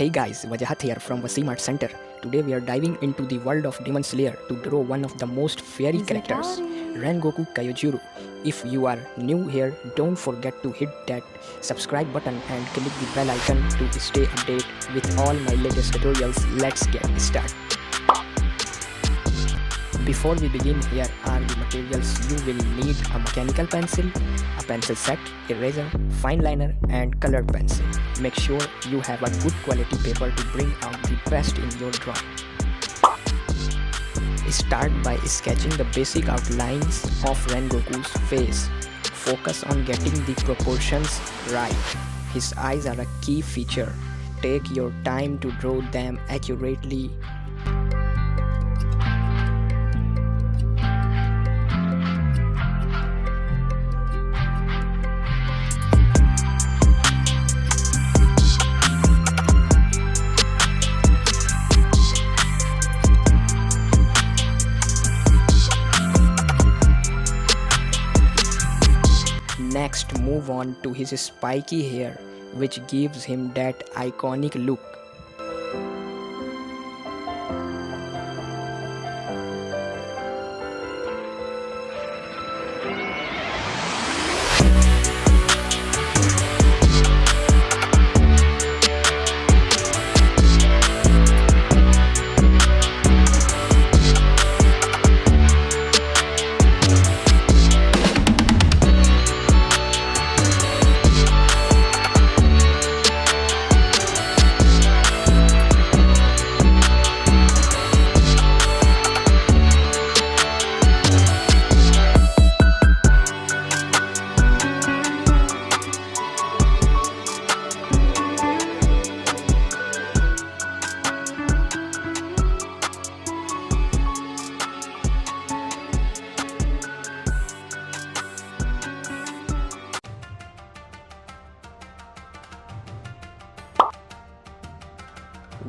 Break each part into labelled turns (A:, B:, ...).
A: Hey guys, Wajahat here from Wasim Art Center. Today we are diving into the world of Demon Slayer to draw one of the most fiery characters, Rengoku Kyojuro. If you are new here, don't forget to hit that subscribe button and click the bell icon to stay updated with all my latest tutorials. Let's get started. Before we begin, here are the materials. You will need a mechanical pencil, a pencil set, eraser, fine liner and colored pencil. Make sure you have a good quality paper to bring out the best in your drawing. Start by sketching the basic outlines of Rengoku's face. Focus on getting the proportions right. His eyes are a key feature. Take your time to draw them accurately. Next, move on to his spiky hair, which gives him that iconic look.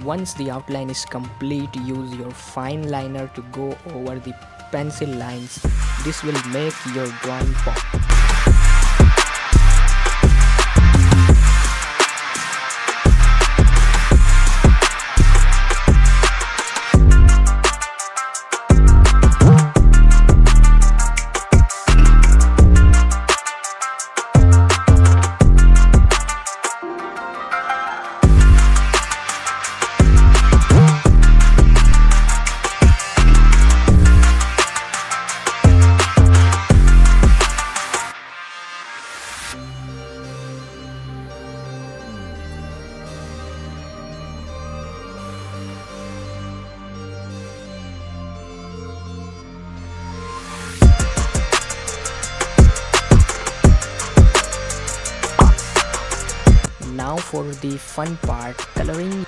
A: Once the outline is complete, use your fine liner to go over the pencil lines. This will make your drawing pop. Now for the fun part, coloring.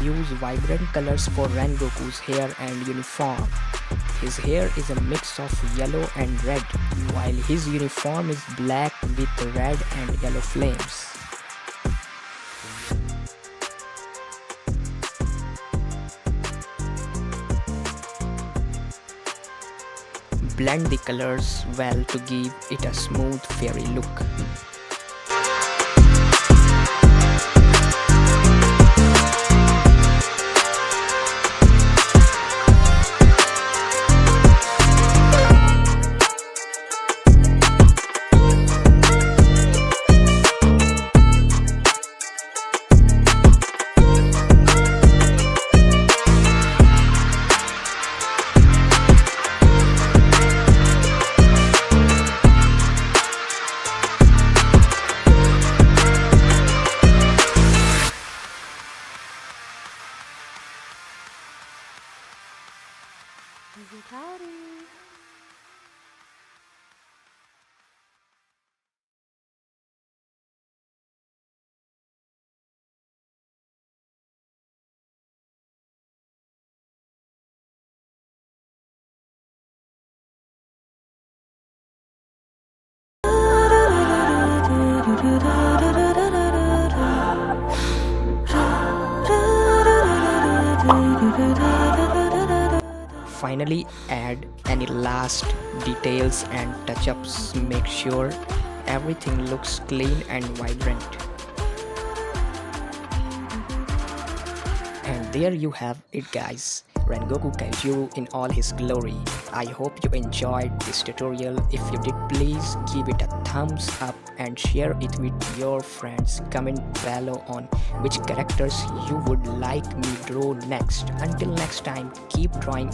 A: Use vibrant colors for Rengoku's hair and uniform. His hair is a mix of yellow and red, while his uniform is black with red and yellow flames. Blend the colors well to give it a smooth, fairy look. finally add any last details and touch-ups. Make sure everything looks clean and vibrant. And there you have it, guys. Rengoku Kyojuro in all his glory. I hope you enjoyed this tutorial. If you did, please give it a thumbs up and share it with your friends. Comment below on which characters you would like me draw next. Until next time, keep drawing